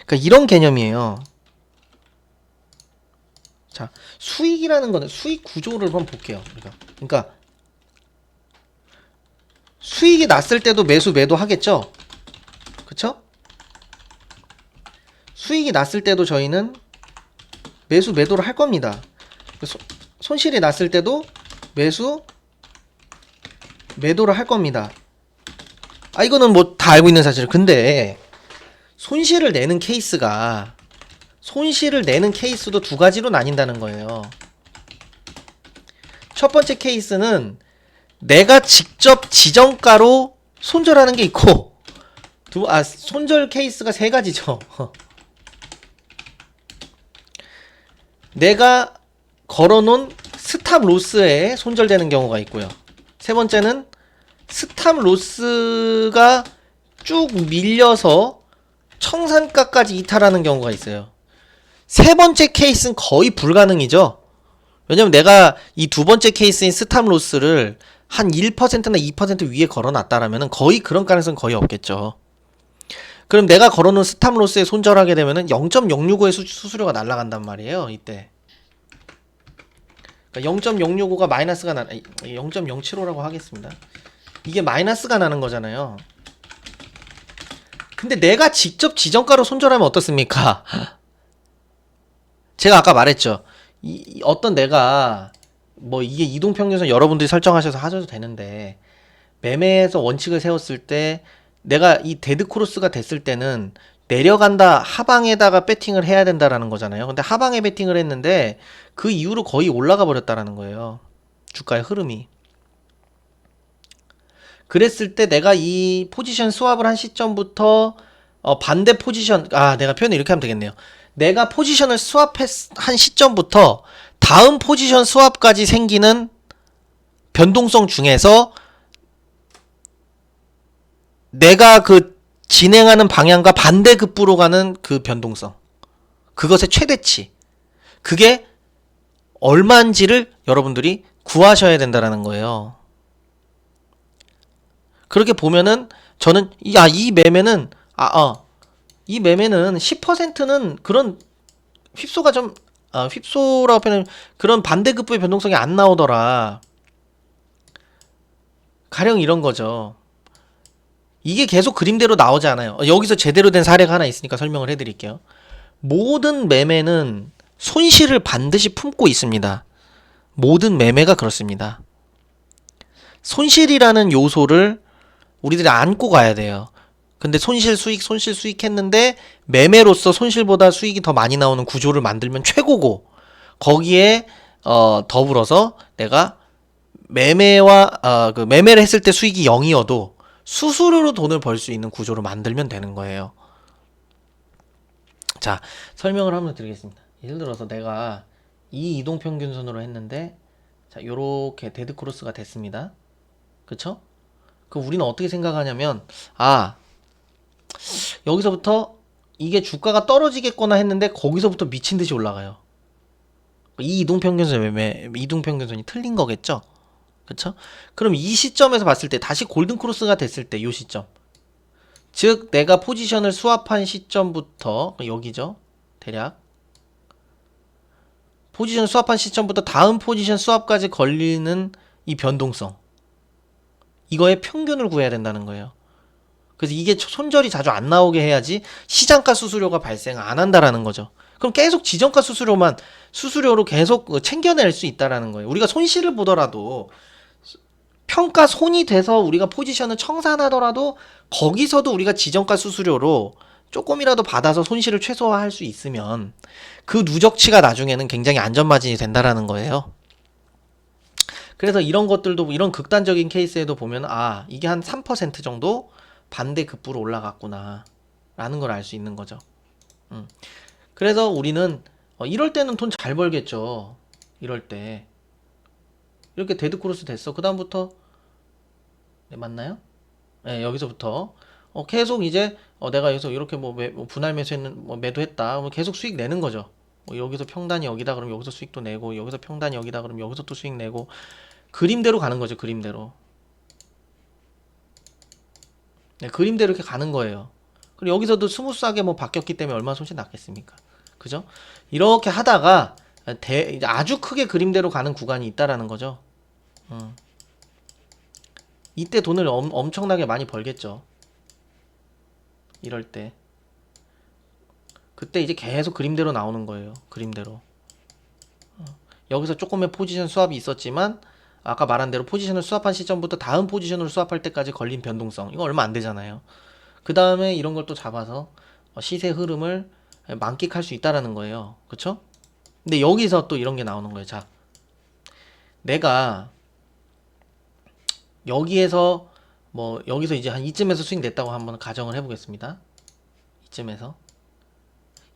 그러니까 이런 개념이에요. 자, 수익이라는 거는 수익 구조를 한번 볼게요. 그러니까 수익이 났을 때도 매도 하겠죠? 그쵸? 수익이 났을 때도 저희는 매도를 할 겁니다. 손실이 났을 때도 매도를 할 겁니다. 아, 이거는 뭐 다 알고 있는 사실이에요. 근데 손실을 내는 케이스도 두 가지로 나뉜다는 거예요. 첫 번째 케이스는 내가 직접 지정가로 손절하는 게 있고, 손절 케이스가 세 가지죠. 내가 걸어놓은 스탑 로스에 손절되는 경우가 있고요. 세 번째는 스탑 로스가 쭉 밀려서 청산가까지 이탈하는 경우가 있어요. 세 번째 케이스는 거의 불가능이죠. 왜냐면 내가 이 두 번째 케이스인 스탑 로스를 한 1%나 2% 위에 걸어놨다라면 거의 그런 가능성은 거의 없겠죠. 그럼 내가 걸어놓은 스탑 로스에 손절하게 되면은 0.065의 수수료가 날아간단 말이에요. 이때. 그러니까 0.065가 마이너스가 0.075라고 하겠습니다. 이게 마이너스가 나는 거잖아요. 근데 내가 직접 지정가로 손절하면 어떻습니까? 제가 아까 말했죠. 어떤 내가 뭐 이게 이동평균선 여러분들이 설정하셔서 하셔도 되는데, 매매에서 원칙을 세웠을 때 내가 이 데드크로스가 됐을 때는 내려간다 하방에다가 배팅을 해야 된다라는 거잖아요. 근데 하방에 배팅을 했는데 그 이후로 거의 올라가 버렸다라는 거예요. 주가의 흐름이. 그랬을 때 내가 이 포지션 스왑을 한 시점부터 반대 포지션, 내가 표현을 이렇게 하면 되겠네요. 내가 포지션을 스왑한 시점부터 다음 포지션 스왑까지 생기는 변동성 중에서 내가 그 진행하는 방향과 반대급부로 가는 그 변동성, 그것의 최대치, 그게 얼마인지를 여러분들이 구하셔야 된다라는 거예요. 그렇게 보면은 저는 이 매매는 이 매매는 10%는 그런 휩소가 좀 휩소라고 표현하면 그런 반대급부의 변동성이 안 나오더라. 가령 이런 거죠. 이게 계속 그림대로 나오지 않아요. 여기서 제대로 된 사례가 하나 있으니까 설명을 해드릴게요. 모든 매매는 손실을 반드시 품고 있습니다. 모든 매매가 그렇습니다. 손실이라는 요소를 우리들이 안고 가야 돼요. 근데 손실 수익 했는데 매매로서 손실보다 수익이 더 많이 나오는 구조를 만들면 최고고, 거기에 더불어서 내가 매매를 했을 때 수익이 0이어도 수수료로 돈을 벌 수 있는 구조로 만들면 되는 거예요. 자, 설명을 한번 드리겠습니다. 예를 들어서 내가 이 이동평균선으로 했는데, 자, 요렇게 데드크로스가 됐습니다. 그쵸? 그럼 우리는 어떻게 생각하냐면, 여기서부터 이게 주가가 떨어지겠거나 했는데 거기서부터 미친 듯이 올라가요. 이 이동평균선이 틀린 거겠죠? 그쵸? 그럼 이 시점에서 봤을 때, 다시 골든크로스가 됐을 때, 요 시점, 즉 내가 포지션을 스왑한 시점부터, 여기죠, 대략 포지션 스왑한 시점부터 다음 포지션 스왑까지 걸리는 이 변동성, 이거의 평균을 구해야 된다는 거예요. 그래서 이게 손절이 자주 안 나오게 해야지 시장가 수수료가 발생 안 한다라는 거죠. 그럼 계속 지정가 수수료로 계속 챙겨낼 수 있다라는 거예요. 우리가 손실을 보더라도, 평가 손이 돼서 우리가 포지션을 청산하더라도 거기서도 우리가 지정가 수수료로 조금이라도 받아서 손실을 최소화할 수 있으면 그 누적치가 나중에는 굉장히 안전마진이 된다라는 거예요. 그래서 이런 것들도, 이런 극단적인 케이스에도 보면 이게 한 3% 정도 반대급부로 올라갔구나 라는 걸 알 수 있는 거죠. 그래서 우리는 이럴 때는 돈 잘 벌겠죠. 이럴 때 이렇게 데드크로스 됐어. 그 다음부터 맞나요? 네, 여기서부터 계속 이제 내가 여기서 이렇게 뭐 분할 매수했는, 매도했다. 그럼 계속 수익 내는 거죠. 여기서 평단이 여기다 그러면 여기서 수익도 내고, 여기서 평단이 여기다 그러면 여기서 또 수익 내고, 그림대로 가는 거죠. 그림대로. 네, 그림대로 이렇게 가는 거예요. 그리고 여기서도 스무스하게 뭐 바뀌었기 때문에 얼마나 손실 났겠습니까? 그죠? 이렇게 하다가 이제 아주 크게 그림대로 가는 구간이 있다라는 거죠. 이때 돈을 엄청나게 많이 벌겠죠. 이럴 때. 그때 이제 계속 그림대로 나오는 거예요. 그림대로. 여기서 조금의 포지션 수합이 있었지만 아까 말한 대로 포지션을 수합한 시점부터 다음 포지션을 수합할 때까지 걸린 변동성. 이거 얼마 안 되잖아요. 그 다음에 이런 걸 또 잡아서 시세 흐름을 만끽할 수 있다라는 거예요. 그쵸? 근데 여기서 또 이런 게 나오는 거예요. 자, 내가 여기에서 여기서 이제 한 이쯤에서 수익 냈다고 한번 가정을 해보겠습니다.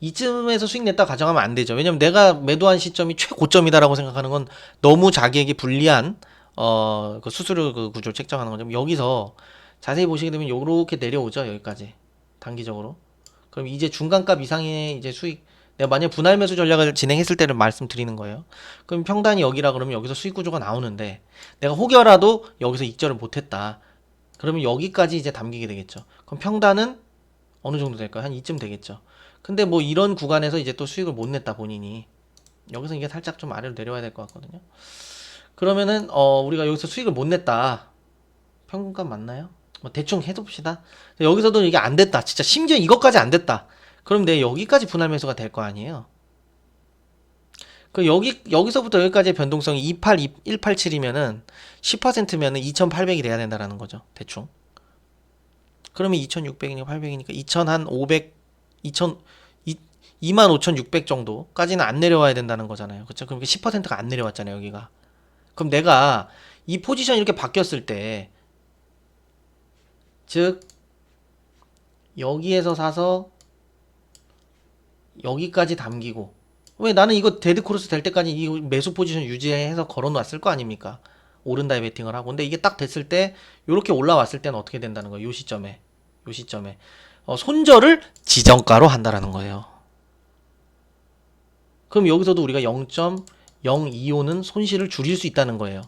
이쯤에서 수익 냈다 가정하면 안 되죠. 왜냐면 내가 매도한 시점이 최고점이다라고 생각하는 건 너무 자기에게 불리한 그 수수료 그 구조를 책정하는 거죠. 여기서 자세히 보시게 되면 요렇게 내려오죠. 여기까지 단기적으로. 그럼 이제 중간값 이상의 이제 수익, 내가 만약 분할 매수 전략을 진행했을 때를 말씀드리는 거예요. 그럼 평단이 여기라 그러면 여기서 수익 구조가 나오는데 내가 혹여라도 여기서 익절을 못했다. 그러면 여기까지 이제 담기게 되겠죠. 그럼 평단은 어느 정도 될까요? 한 이쯤 되겠죠. 근데 뭐 이런 구간에서 이제 또 수익을 못 냈다 본인이, 여기서 이게 살짝 좀 아래로 내려와야 될 것 같거든요. 그러면은 우리가 여기서 수익을 못 냈다. 평균값 맞나요? 뭐 대충 해봅시다. 여기서도 이게 안 됐다. 진짜 심지어 이것까지 안 됐다. 그럼 내가 여기까지 분할 매수가 될 거 아니에요. 그 여기서부터 여기까지의 변동성이 187이면은 10%면은 2800이 돼야 된다라는 거죠. 대충. 그러면 2600이니까 800이니까 2500, 25,600 정도까지는 안 내려와야 된다는 거잖아요. 그쵸? 그럼 10%가 안 내려왔잖아요, 여기가. 그럼 내가 이 포지션이 이렇게 바뀌었을 때, 즉, 여기에서 사서 여기까지 담기고, 왜 나는 이거 데드크로스 될 때까지 이 매수 포지션 유지해서 걸어놨을 거 아닙니까? 오른다에 베팅을 하고. 근데 이게 딱 됐을 때, 요렇게 올라왔을 때는 어떻게 된다는 거예요? 요 시점에. 손절을 지정가로 한다라는 거예요. 그럼 여기서도 우리가 0.025는 손실을 줄일 수 있다는 거예요.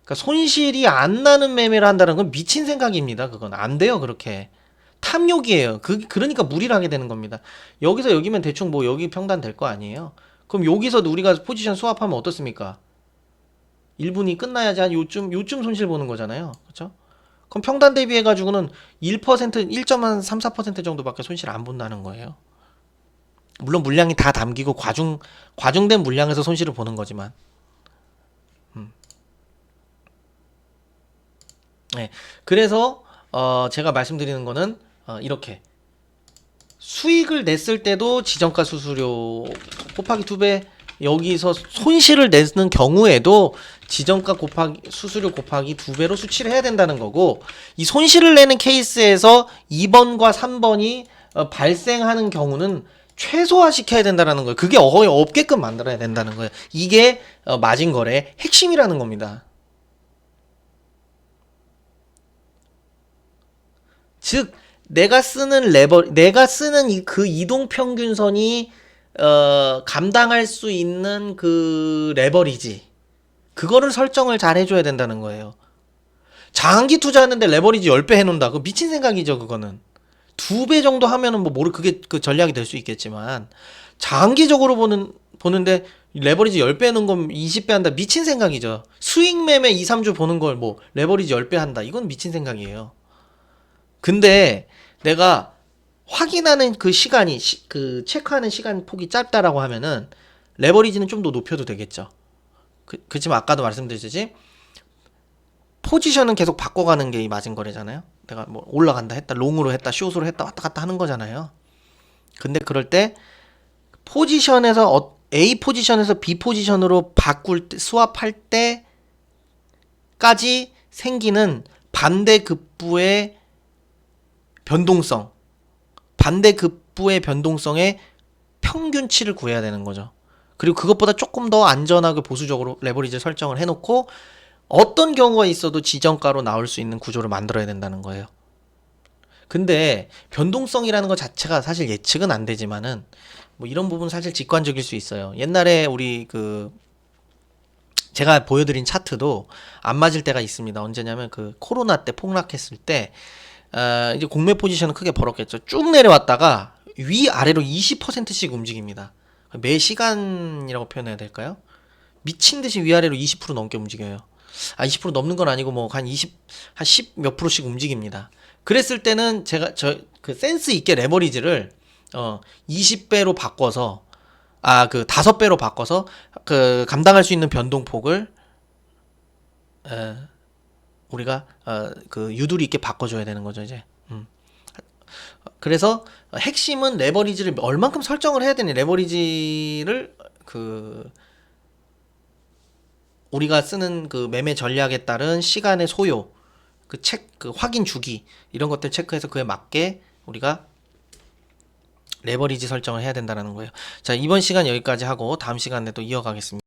그러니까 손실이 안 나는 매매를 한다는 건 미친 생각입니다. 그건 안 돼요. 그렇게 탐욕이에요. 그러니까 무리를 하게 되는 겁니다. 여기서 여기면 대충 뭐 여기 평단 될 거 아니에요. 그럼 여기서도 우리가 포지션 수합하면 어떻습니까? 1분이 끝나야지 한 요쯤 손실 보는 거잖아요. 그렇죠? 그럼 평단 대비해 가지고는 1.34% 정도밖에 손실 안 본다는 거예요. 물론 물량이 다 담기고 과중된 물량에서 손실을 보는 거지만. 네. 그래서 제가 말씀드리는 거는 이렇게 수익을 냈을 때도 지정가 수수료 곱하기 2배, 여기서 손실을 내는 경우에도 지정가 곱하기 수수료 곱하기 2배로 수치를 해야 된다는 거고, 이 손실을 내는 케이스에서 2번과 3번이 발생하는 경우는 최소화 시켜야 된다는 거예요. 그게 거의 없게끔 만들어야 된다는 거예요. 이게 마진 거래의 핵심이라는 겁니다. 즉 내가 쓰는 그 이동 평균선이 감당할 수 있는 그 레버리지, 그거를 설정을 잘 해줘야 된다는 거예요. 장기 투자하는데 레버리지 10배 해놓는다. 그거 미친 생각이죠. 그거는 2배 정도 하면은 그게 그 전략이 될 수 있겠지만, 장기적으로 보는데 레버리지 10배 하는 건 20배 한다. 미친 생각이죠. 수익 매매 2, 3주 보는 걸 레버리지 10배 한다. 이건 미친 생각이에요. 근데 내가 확인하는 그 시간이 그 체크하는 시간 폭이 짧다라고 하면은 레버리지는 좀 더 높여도 되겠죠. 그렇지만 아까도 말씀드렸듯이 포지션은 계속 바꿔가는 게 이 마진 거래잖아요. 내가 올라간다 했다, 롱으로 했다, 숏으로 했다, 왔다 갔다 하는 거잖아요. 근데 그럴 때 포지션에서 A 포지션에서 B 포지션으로 수합할 때까지 생기는 반대급부의 변동성의 평균치를 구해야 되는 거죠. 그리고 그것보다 조금 더 안전하게 보수적으로 레버리지 설정을 해놓고 어떤 경우가 있어도 지정가로 나올 수 있는 구조를 만들어야 된다는 거예요. 근데 변동성이라는 것 자체가 사실 예측은 안 되지만은 이런 부분 사실 직관적일 수 있어요. 옛날에 우리 제가 보여드린 차트도 안 맞을 때가 있습니다. 언제냐면 그 코로나 때 폭락했을 때 이제 공매 포지션은 크게 벌었겠죠. 쭉 내려왔다가 위아래로 20%씩 움직입니다. 매 시간이라고 표현해야 될까요? 미친 듯이 위아래로 20% 넘게 움직여요. 20% 넘는 건 아니고 뭐 한 10 몇 프로씩 움직입니다. 그랬을 때는 제가 그 센스 있게 레버리지를 20배로 바꿔서 그 5배로 바꿔서 그 감당할 수 있는 변동폭을 우리가 그 유도리 있게 바꿔줘야 되는 거죠, 이제. 그래서 핵심은 레버리지를 얼만큼 설정을 해야 되니, 레버리지를 그 우리가 쓰는 그 매매 전략에 따른 시간의 소요, 그 확인 주기 이런 것들 체크해서 그에 맞게 우리가 레버리지 설정을 해야 된다는 거예요. 자, 이번 시간 여기까지 하고 다음 시간에 또 이어가겠습니다.